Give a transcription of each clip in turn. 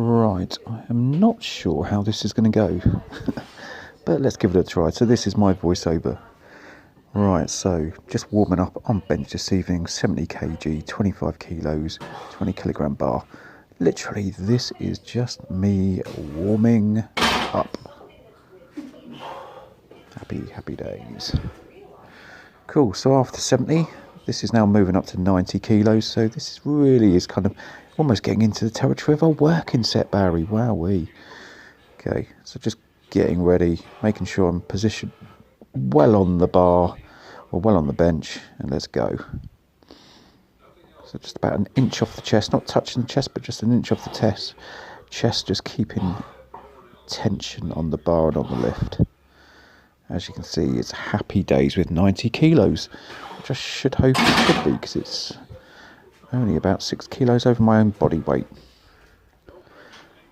Right, I am not sure how this is going to go, but let's give it a try. So this is my voiceover. Right, so just warming up on bench this evening, 70 kg, 25 kilos, 20 kilogram bar. Literally, this is just me warming up. Happy days. Cool, so after 70, this is now moving up to 90 kilos, so this really is kind of almost getting into the territory of a working set, Barry. Wowee. Okay, so just getting ready, making sure I'm positioned well on the bar or well on the bench, and let's go. So just about an inch off the chest, not touching the chest, but just an inch off the chest, just keeping tension on the bar and on the lift. As you can see, it's happy days with 90 kilos, which I should hope it should be, because it's only about 6 kilos over my own body weight.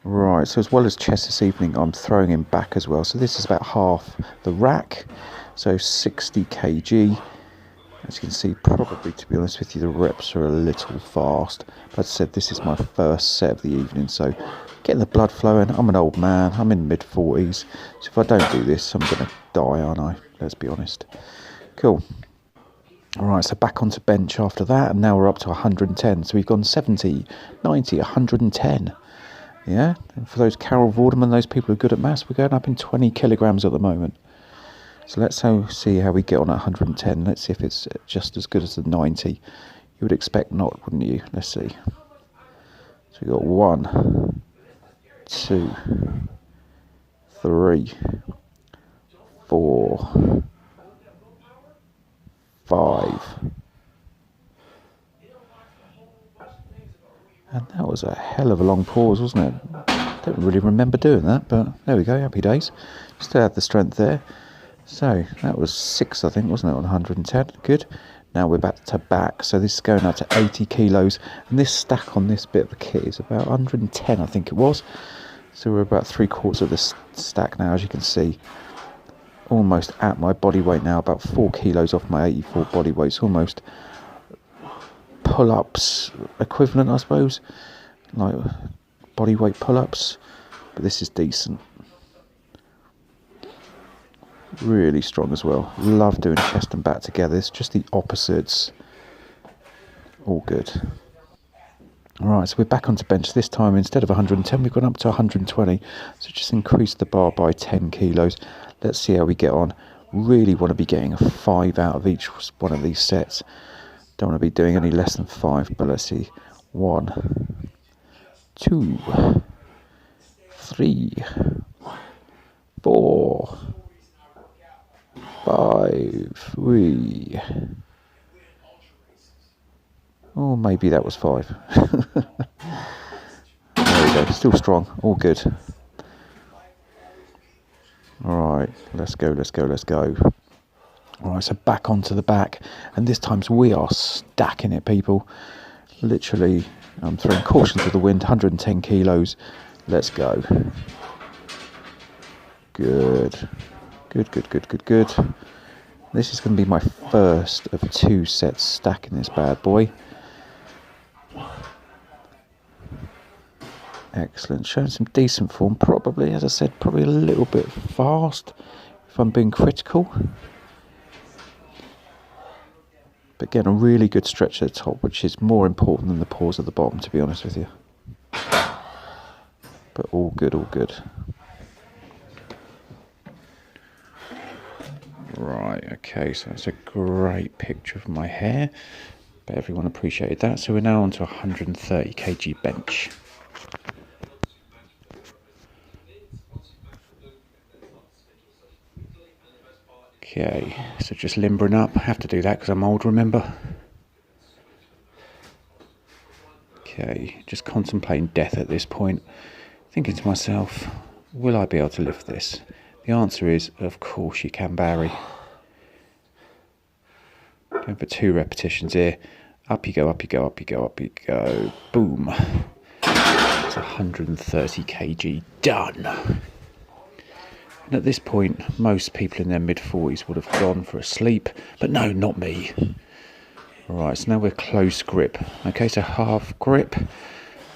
Right, so as well as chest this evening, I'm throwing in back as well. So this is about half the rack, so 60 kg. As you can see, probably, to be honest with you, the reps are a little fast. But as I said, this is my first set of the evening, so getting the blood flowing. I'm an old man, I'm in mid-40s, so if I don't do this, I'm going to die, aren't I? Let's be honest. Cool. Alright, so back onto bench after that, and now we're up to 110. So we've gone 70, 90, 110. Yeah, and for those Carol Vorderman, those people who are good at maths, we're going up in 20 kilograms at the moment. So let's see how we get on at 110. Let's see if it's just as good as the 90. You would expect not, wouldn't you? Let's see. So we've got 1, 2, 3, 4, 5. And that was a hell of a long pause, wasn't it? Don't really remember doing that, but there we go, happy days. Still had the strength there. So that was 6, I think, wasn't it, on 110? Good. Now we're back to back, so this is going up to 80 kilos, and this stack on this bit of the kit is about 110, I think it was. So we're about 3/4 of this stack now, as you can see. Almost at my body weight now, about 4 kilos off my 84 body weight. It's almost pull-ups equivalent, I suppose, like body weight pull-ups, but this is decent. Really strong as well. Love doing chest and back together. It's just the opposites. All good. Alright, so we're back onto bench. This time, instead of 110, we've gone up to 120. So just increase the bar by 10 kilos. Let's see how we get on. Really want to be getting a 5 out of each one of these sets. Don't want to be doing any less than 5, but let's see. 1, 2, 3, 4, 5, 3. Oh, maybe that was 5. There we go, still strong, all good. Alright, let's go. Alright, so back onto the back, and this time we are stacking it, people. Literally, I'm throwing caution to the wind, 110 kilos. Let's go. Good. This is going to be my first of 2 sets stacking this bad boy. Excellent, showing some decent form, probably, as I said, probably a little bit fast, if I'm being critical. But getting a really good stretch at the top, which is more important than the pause at the bottom, to be honest with you. But all good. Right, okay, so that's a great picture of my hair. But everyone appreciated that. So we're now on to 130 kg bench. Okay, so just limbering up. I have to do that because I'm old, remember? Okay, just contemplating death at this point. Thinking to myself, will I be able to lift this? The answer is, of course you can, Barry. Going for 2 repetitions here. Up you go. Boom. It's 130 kg done. And at this point, most people in their mid-40s would have gone for a sleep, but no, not me. Right, so now we're close grip. Okay, so half grip.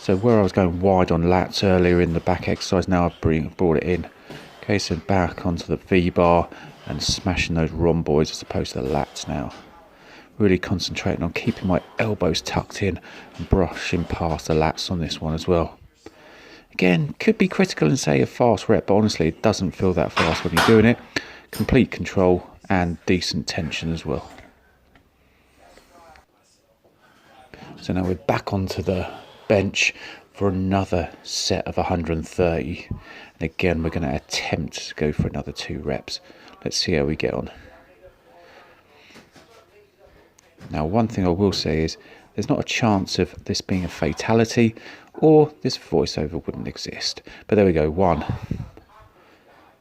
So where I was going wide on lats earlier in the back exercise, now I've brought it in. Okay, so back onto the V-bar and smashing those rhomboids as opposed to the lats now. Really concentrating on keeping my elbows tucked in and brushing past the lats on this one as well. Again, could be critical and say a fast rep, but honestly it doesn't feel that fast when you're doing it. Complete control and decent tension as well. So now we're back onto the bench for another set of 130. And again, we're going to attempt to go for another 2 reps. Let's see how we get on. Now, one thing I will say is there's not a chance of this being a fatality or this voiceover wouldn't exist. But there we go, 1.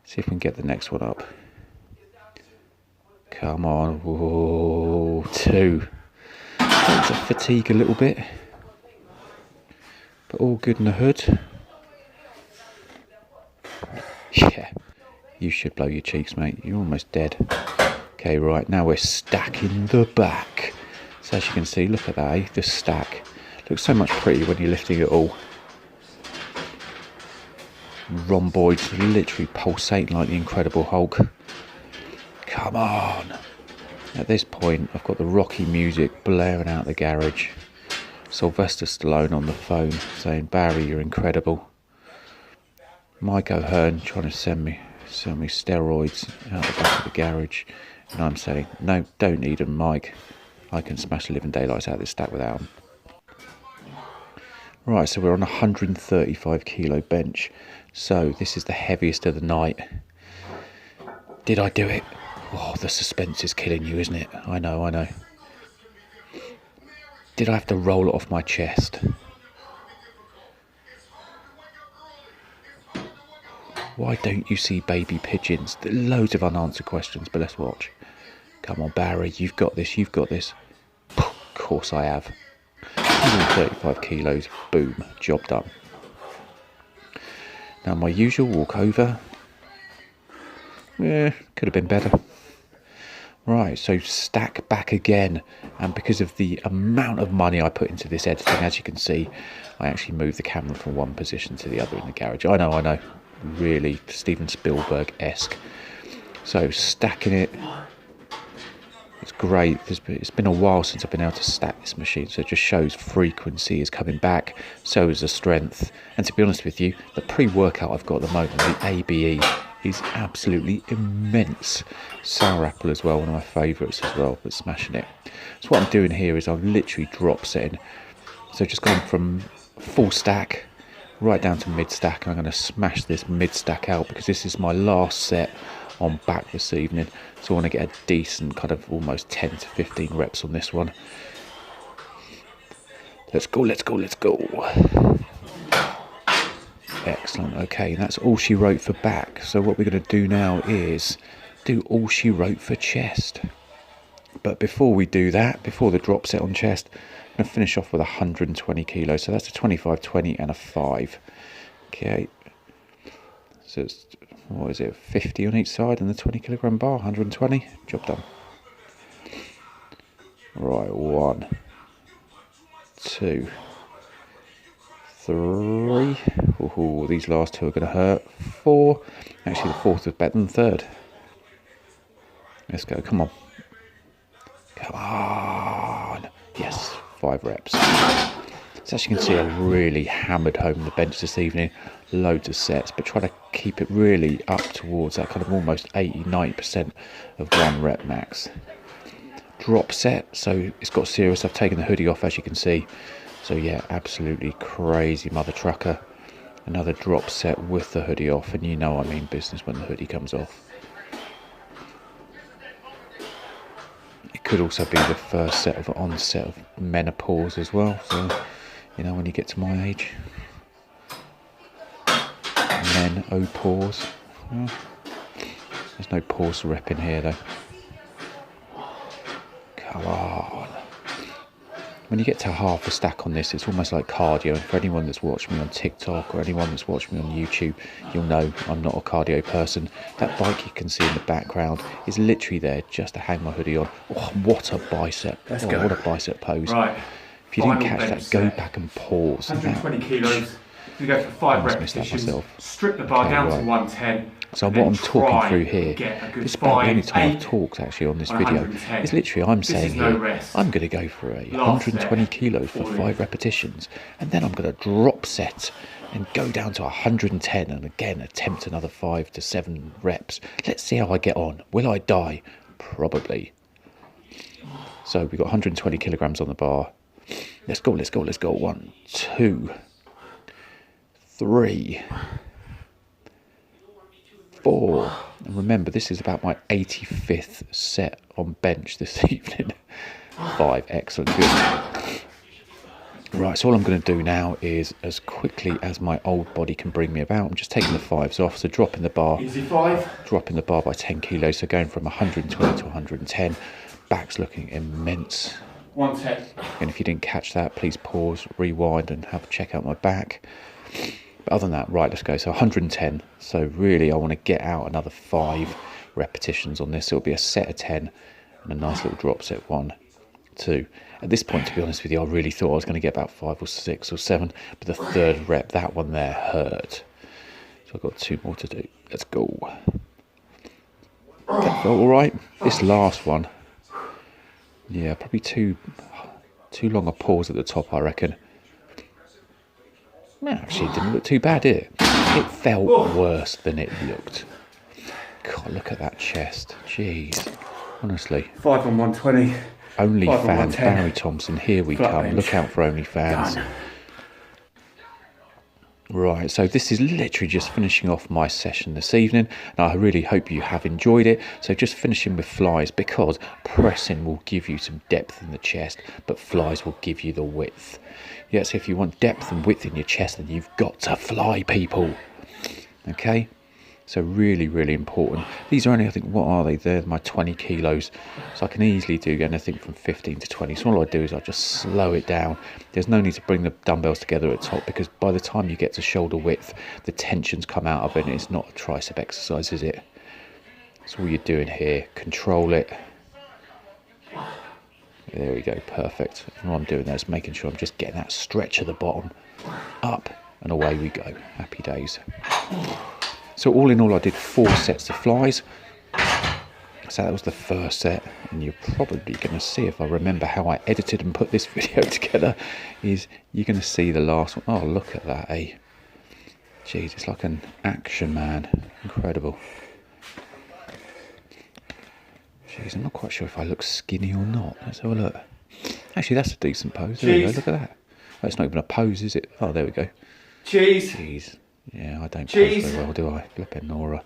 See if we can get the next one up. Come on. Whoa, 2. Starting to fatigue a little bit. But all good in the hood. Yeah, you should blow your cheeks, mate. You're almost dead. Okay, right, now we're stacking the back. So as you can see, look at that, eh? The stack. Looks so much prettier when you're lifting it all. Rhomboids literally pulsating like the Incredible Hulk. Come on. At this point, I've got the Rocky music blaring out the garage. Sylvester Stallone on the phone saying, "Barry, you're incredible." Mike O'Hearn trying to send me steroids out the back of the garage. And I'm saying, no, don't need them, Mike. I can smash the living daylights out of this stack without them. Right, so we're on a 135 kilo bench. So this is the heaviest of the night. Did I do it? Oh, the suspense is killing you, isn't it? I know. Did I have to roll it off my chest? Why don't you see baby pigeons? There are loads of unanswered questions, but let's watch. Come on, Barry, you've got this. Of course I have. 135 kilos, boom, job done. Now my usual walkover. Could have been better. Right, so stack back again. And because of the amount of money I put into this editing, as you can see, I actually moved the camera from one position to the other in the garage. I know. Really Steven Spielberg-esque. So stacking it, it's great. It's been a while since I've been able to stack this machine, so it just shows frequency is coming back, so is the strength. And to be honest with you, the pre-workout I've got at the moment, the ABE, is absolutely immense. Sour apple as well, one of my favourites as well, but smashing it. So what I'm doing here is I'm literally drop setting. So just gone from full stack right down to mid stack, and I'm going to smash this mid stack out because this is my last set on back this evening, so I want to get a decent kind of almost 10 to 15 reps on this one. Let's go. Excellent. Okay, that's all she wrote for back. So what we're going to do now is do all she wrote for chest. But before we do that, before the drop set on chest, I'm going to finish off with 120 kilos. So that's a 25, 20 and a 5. Okay. So it's, what is it, 50 on each side and the 20 kilogram bar, 120. Job done. Right, 1, 2, 3. Ooh, these last 2 are going to hurt. 4. Actually, the 4th was better than the 3rd. Let's go. Come on. Yes, 5 reps. So as you can see, I really hammered home the bench this evening. Loads of sets, but try to keep it really up towards that kind of almost 80-90% of 1 rep max. Drop set, so it's got serious. I've taken the hoodie off, as you can see. So yeah, absolutely crazy mother trucker. Another drop set with the hoodie off, and you know I mean business when the hoodie comes off. It could also be the first set of onset of menopause as well. So, you know, when you get to my age. Menopause. Well, there's no pause rep in here though. Come on. When you get to half a stack on this, it's almost like cardio. And for anyone that's watched me on TikTok or anyone that's watched me on YouTube, you'll know I'm not a cardio person. That bike you can see in the background is literally there just to hang my hoodie on. Oh, what a bicep. Let's go. What a bicep pose. Right. If you didn't catch that, go back and pause. 120 kilos. You go for 5 repetitions. Strip the bar down to 110. So what I'm talking through here, this is about the only time I've talked actually on this video, is literally I'm saying here, I'm going to go for a 120 kilos for 5 repetitions, and then I'm going to drop set and go down to 110, and again attempt another 5 to 7 reps. Let's see how I get on. Will I die? Probably. So we've got 120 kilograms on the bar. Let's go, let's go, let's go. 1, 2, 3, 4. And remember, this is about my 85th set on bench this evening. 5, excellent, good. Right, so all I'm going to do now is, as quickly as my old body can bring me about, I'm just taking the 5s off, so dropping the bar. Easy 5. Dropping the bar by 10 kilos, so going from 120 to 110. Back's looking immense. 110. And if you didn't catch that, please pause, rewind, and have a check out my back. But other than that, right, let's go. So 110. So really, I want to get out another 5 repetitions on this. It'll be a set of 10 and a nice little drop set. 1, 2. At this point, to be honest with you, I really thought I was going to get about 5 or 6 or 7. But the third rep, that one there, hurt. So I've got 2 more to do. Let's go. That felt all right. This last one, yeah, probably too long a pause at the top, I reckon. Actually, it didn't look too bad, did it? It felt worse than it looked. God, look at that chest. Jeez. Honestly. 5 on 120. OnlyFans, Barry Thompson, here we come. Bench. Look out for OnlyFans. Done. Right, so this is literally just finishing off my session this evening, and I really hope you have enjoyed it. So just finishing with flies, because pressing will give you some depth in the chest, but flies will give you the width. Yeah, so if you want depth and width in your chest, then you've got to fly, people. Okay? So really, really important. These are only, I think, what are they? They're my 20 kilos. So I can easily do anything from 15 to 20. So all I do is I just slow it down. There's no need to bring the dumbbells together at the top, because by the time you get to shoulder width, the tensions come out of it, and it's not a tricep exercise, is it? That's all you're doing here. Control it. There we go, perfect. And what I'm doing there is making sure I'm just getting that stretch at the bottom. Up, and away we go. Happy days. So all in all, I did 4 sets of flies. So that was the first set, and you're probably going to see, if I remember how I edited and put this video together, is you're going to see the last one. Oh, look at that, eh? Jeez, it's like an action man. Incredible. Jeez, I'm not quite sure if I look skinny or not. Let's have a look. Actually, that's a decent pose. There we go, look at that. Oh, it's not even a pose, is it? Oh, there we go. Cheese. Jeez. Yeah, I don't pose very well, do I? Flippin' Nora.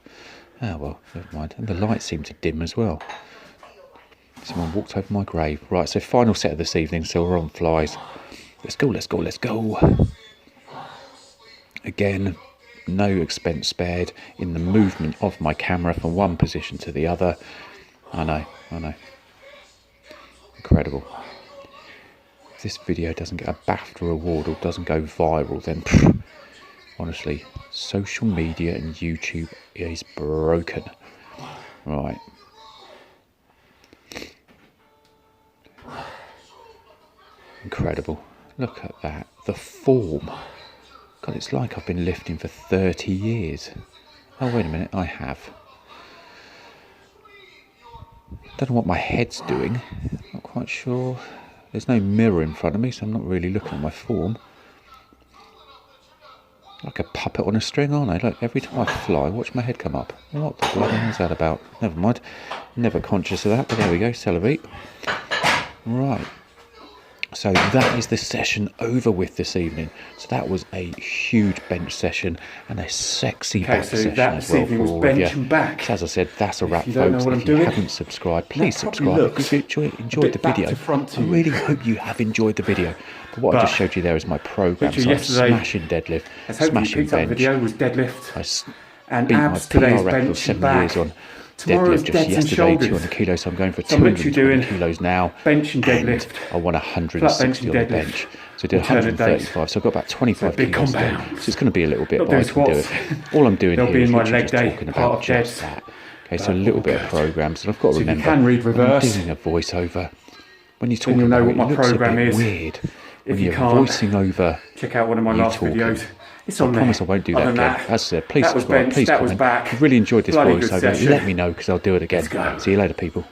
Oh, well, never mind. And the lights seem to dim as well. Someone walked over my grave. Right, so final set of this evening, so we're on flies. Let's go, let's go, let's go. Again, no expense spared in the movement of my camera from one position to the other. I know. Incredible. If this video doesn't get a BAFTA award or doesn't go viral, then honestly, social media and YouTube is broken. Right. Incredible. Look at that. The form. God, it's like I've been lifting for 30 years. Oh, wait a minute. I have. Don't know what my head's doing. Not quite sure. There's no mirror in front of me, so I'm not really looking at my form. Like a puppet on a string, aren't I? Look, every time I fly, watch my head come up. What the bloody hell is that about? Never mind. Never conscious of that, but there we go. Celebrate. Right. So that is the session over with this evening. So that was a huge bench session and a sexy back session as well for all of you. So as I said, that's a wrap, folks. If you haven't subscribed, please subscribe. If you enjoyed the video, I really hope you have enjoyed the video. But what I just showed you there is my program. So I'm smashing deadlift, smashing bench. I beat my PR record of 7 years on deadlift just yesterday, 200 kilos, so I'm going for 220 kilos now, bench and deadlift. I want 160 on the bench, so I did 135, so I've got about 25 kilos there, so it's going to be a little bit, but I can do it. All I'm doing here is literally just talking about just that. Okay, so a little bit of programs, and I've got to remember, when I'm doing a voiceover, when you're talking about it, it looks a bit weird. when you you're can't, voicing over, check out one of my last talking. videos. It's on I there. promise I won't do that Other again. than As I said, please that was subscribe, bench, please that was comment. back. If you really enjoyed this Bloody good voiceover, session. let me know because I'll do it again. Let's go. See you later, people. Bye.